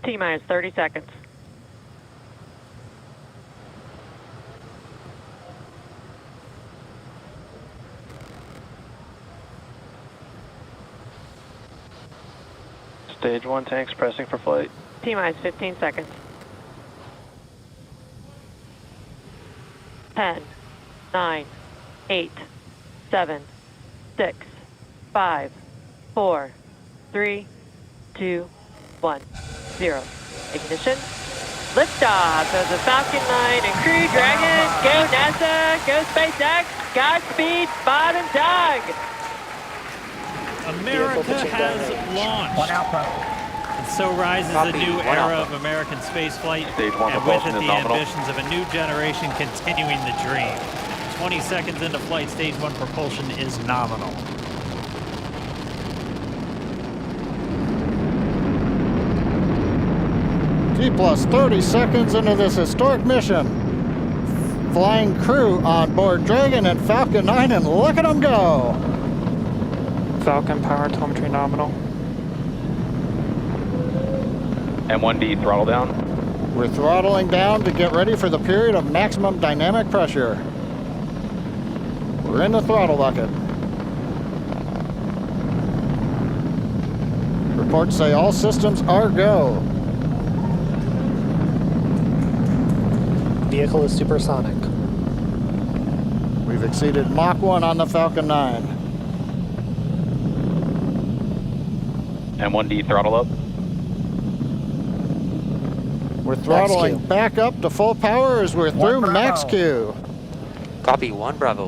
T-minus 30 seconds. Stage 1 tanks pressing for flight. T-minus 15 seconds. 10, 9, 8, 7, 6, 5, 4, 3, 2, 1, 0. Ignition. Liftoff of the Falcon 9 and Crew Dragon. Go NASA, go SpaceX. Godspeed, Bob and Doug. America has launched. One Alpha. And so rises a new era of American spaceflight, and with it the ambitions of a new generation continuing the dream. 20 seconds into flight, stage 1 propulsion is nominal. T plus 30 seconds into this historic mission. Flying crew on board Dragon and Falcon 9, and look at them go. Falcon power telemetry nominal. M1D throttle down. We're throttling down to get ready for the period of maximum dynamic pressure. We're in the throttle bucket. Reports say all systems are go. Vehicle is supersonic. We've exceeded Mach 1 on the Falcon 9. M1D throttle up. We're throttling back up to full power as we're through max Q. Copy, 1 Bravo.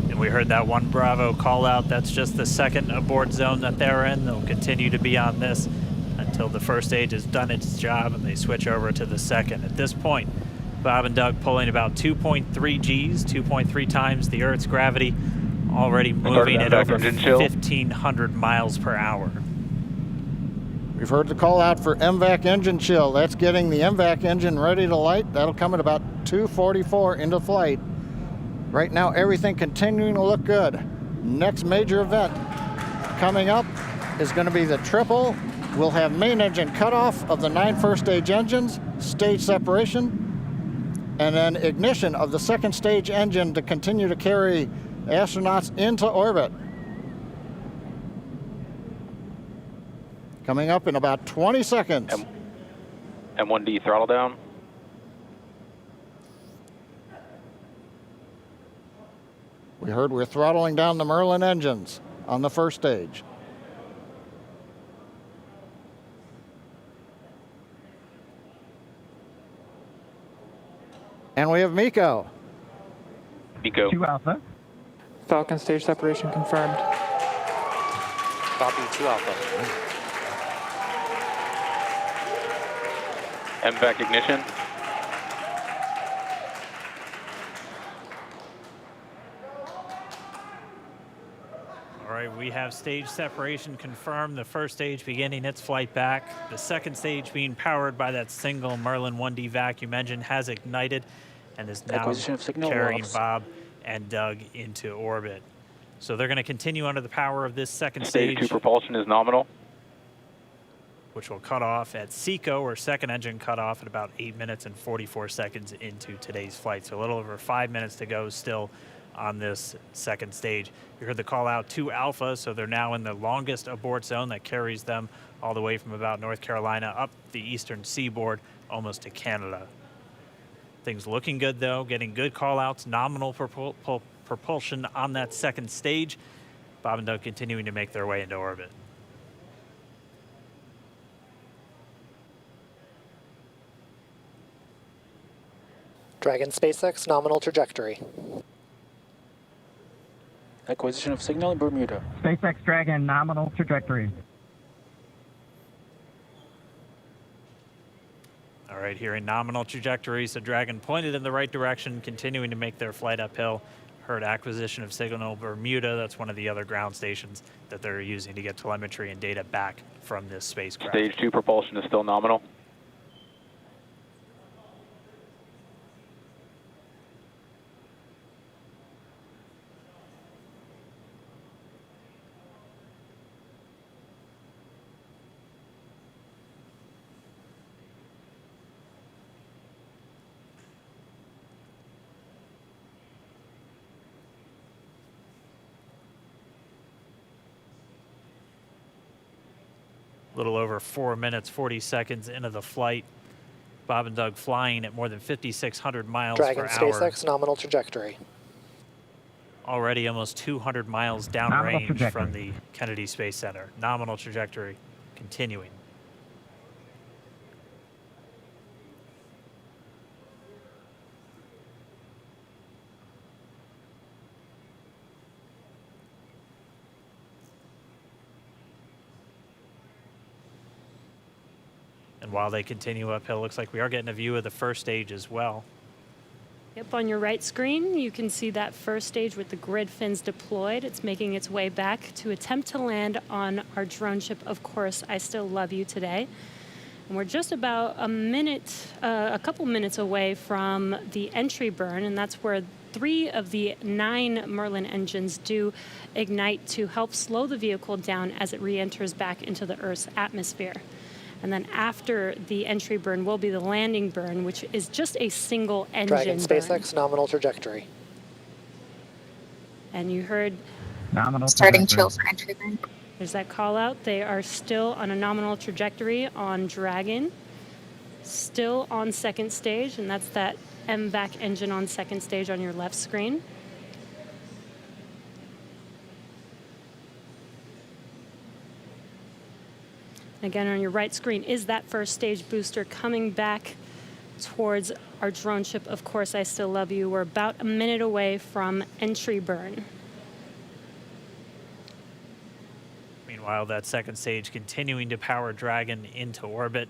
And we heard that 1 Bravo call out. That's just the second abort zone that they're in. They'll continue to be on this until the first stage has done its job and they switch over to the second. At this point, Bob and Doug pulling about 2.3 Gs, 2.3 times the Earth's gravity, already moving at over 1,500 miles per hour. We've heard the call out for MVAC engine chill. That's getting the MVAC engine ready to light. That'll come at about 2:44 into flight. Right now, everything continuing to look good. Next major event coming up is going to be the triple. We'll have main engine cutoff of the 9 first stage engines, stage separation, and then ignition of the second stage engine to continue to carry astronauts into orbit. Coming up in about 20 seconds. M1D throttle down. We heard we're throttling down the Merlin engines on the first stage. And we have MECO. MECO. 2 Alpha. Falcon stage separation confirmed. Copy, 2 Alpha. MVAC ignition. All right, we have stage separation confirmed. The first stage beginning its flight back. The second stage being powered by that single Merlin 1D vacuum engine has ignited and is now carrying Bob and Doug into orbit. So they're going to continue under the power of this second stage. Stage 2 propulsion is nominal. Which will cut off at SECO, or second engine cutoff, at about 8 minutes and 44 seconds into today's flight. So a little over 5 minutes to go still on this second stage. You heard the call out 2 Alpha, so they're now in the longest abort zone that carries them all the way from about North Carolina up the eastern seaboard, almost to Canada. Things looking good though, getting good call outs, nominal propulsion on that second stage. Bob and Doug continuing to make their way into orbit. Dragon SpaceX nominal trajectory. Acquisition of signal in Bermuda. SpaceX Dragon nominal trajectory. All right, here in nominal trajectory, so Dragon pointed in the right direction, continuing to make their flight uphill. Heard acquisition of signal Bermuda. That's one of the other ground stations that they're using to get telemetry and data back from this spacecraft. Stage 2 propulsion is still nominal. A little over 4 minutes, 40 seconds into the flight. Bob and Doug flying at more than 5,600 miles Dragon per hour. SpaceX nominal trajectory. Already almost 200 miles downrange from the Kennedy Space Center. Nominal trajectory continuing. And while they continue uphill, looks like we are getting a view of the first stage as well. Yep, on your right screen, you can see that first stage with the grid fins deployed. It's making its way back to attempt to land on our drone ship, Of Course, I Still Love You today. And we're just about a couple minutes away from the entry burn, and that's where 3 of the 9 Merlin engines do ignite to help slow the vehicle down as it re-enters back into the Earth's atmosphere. And then after the entry burn will be the landing burn, which is just a single engine Dragon burn. SpaceX nominal trajectory. And you heard Nominal starting chill for entry burn. there's that call out. They are still on a nominal trajectory on Dragon, still on second stage, and that's that MVAC engine on second stage on your left screen. Again, on your right screen is that first stage booster coming back towards our drone ship, Of Course, I Still Love You. We're about a minute away from entry burn. Meanwhile, that second stage continuing to power Dragon into orbit.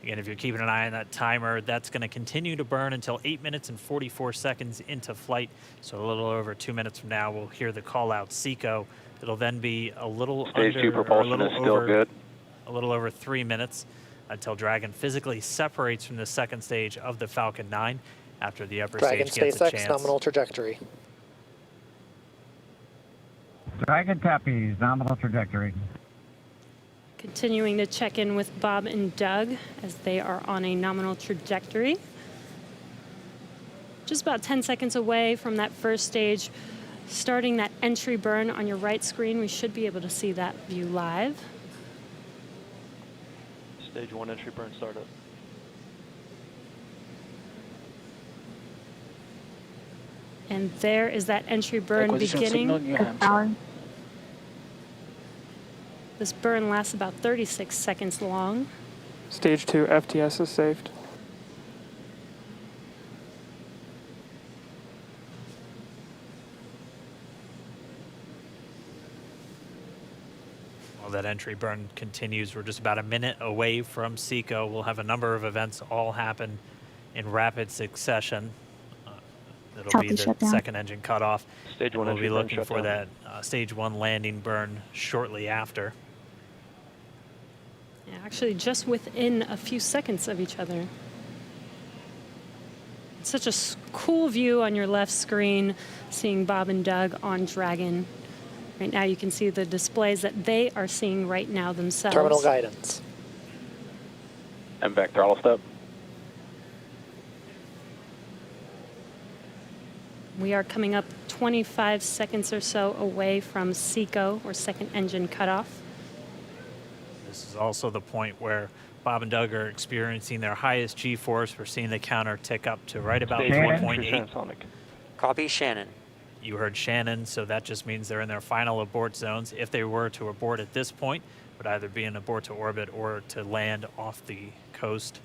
Again, if you're keeping an eye on that timer, that's going to continue to burn until 8 minutes and 44 seconds into flight. So a little over 2 minutes from now, we'll hear the call out SECO. It'll then be a little Stage 2 propulsion is still good. A little over 3 minutes until Dragon physically separates from the second stage of the Falcon 9 after the upper Dragon stage gets a SpaceX chance. nominal trajectory. Dragon copies, nominal trajectory. Continuing to check in with Bob and Doug as they are on a nominal trajectory. Just about 10 seconds away from that first stage, starting that entry burn on your right screen. We should be able to see that view live. Stage 1 entry burn startup. And there is that entry burn Acquisition beginning. signal, New Hampshire. This burn lasts about 36 seconds long. Stage 2 FTS is saved. While that entry burn continues, we're just about a minute away from SECO. We'll have a number of events all happen in rapid succession. It'll be the shutdown. second engine cutoff. Stage 1 We'll entry be burn looking for shutdown. that stage 1 landing burn shortly after. Yeah, actually, just within a few seconds of each other. It's such a cool view on your left screen, seeing Bob and Doug on Dragon. Right now, you can see the displays that they are seeing right now themselves. Terminal guidance. MVAC throttle step. We are coming up 25 seconds or so away from SECO, or second engine cutoff. This is also the point where Bob and Doug are experiencing their highest G-force. We're seeing the counter tick up to right about Stage 1 3.8. transonic. Copy Shannon. You heard Shannon, so that just means they're in their final abort zones. If they were to abort at this point, it would either be an abort to orbit or to land off the coast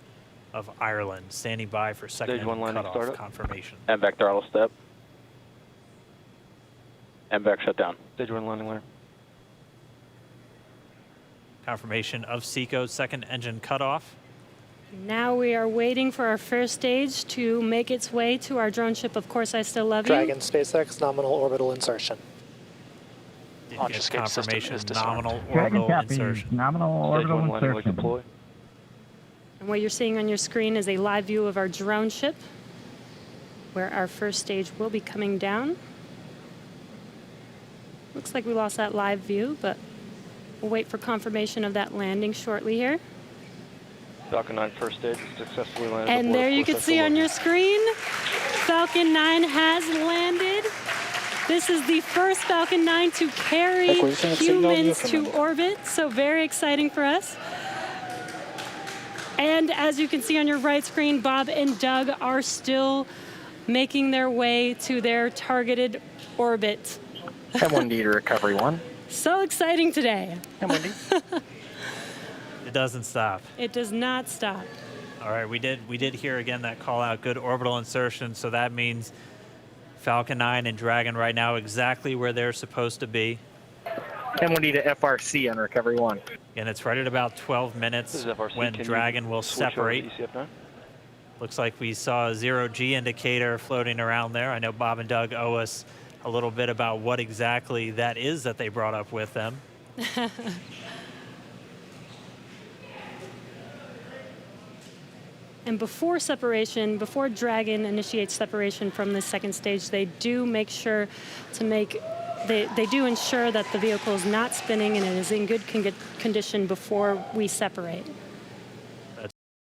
of Ireland. Standing by for second Stage 1 engine landing cutoff startup. confirmation. MVAC throttle step. MVAC shutdown. Stage 1 landing layer. Confirmation of SECO's second engine cutoff. Now we are waiting for our first stage to make its way to our drone ship, Of Course, I Still Love You. Dragon SpaceX nominal orbital insertion. Did Launch get escape system confirmation is disarmed. nominal Dragon orbital copies, insertion. nominal Stage orbital 1 landing leg insertion. deploy. And what you're seeing on your screen is a live view of our drone ship, where our first stage will be coming down. Looks like we lost that live view, but we'll wait for confirmation of that landing shortly here. Falcon 9 first stage successfully landed. And aboard there you Of Course, can I see Still on Love your screen, Falcon 9 has landed This is the first Falcon 9 to carry humans to orbit, so very exciting for us. And as you can see on your right screen, Bob and Doug are still making their way to their targeted orbit. M1D to recovery 1. So exciting today. M1D. It doesn't stop. It does not stop. All right, we did hear again that call out, good orbital insertion, so that means Falcon 9 and Dragon right now exactly where they're supposed to be. M1D to FRC on recovery 1. And it's right at about 12 minutes when Dragon will separate. Looks like we saw a 0G indicator floating around there. I know Bob and Doug owe us a little bit about what exactly that is that they brought up with them. And before separation, before Dragon initiates separation from the second stage, they do make sure to they do ensure that the vehicle is not spinning and it is in good condition before we separate.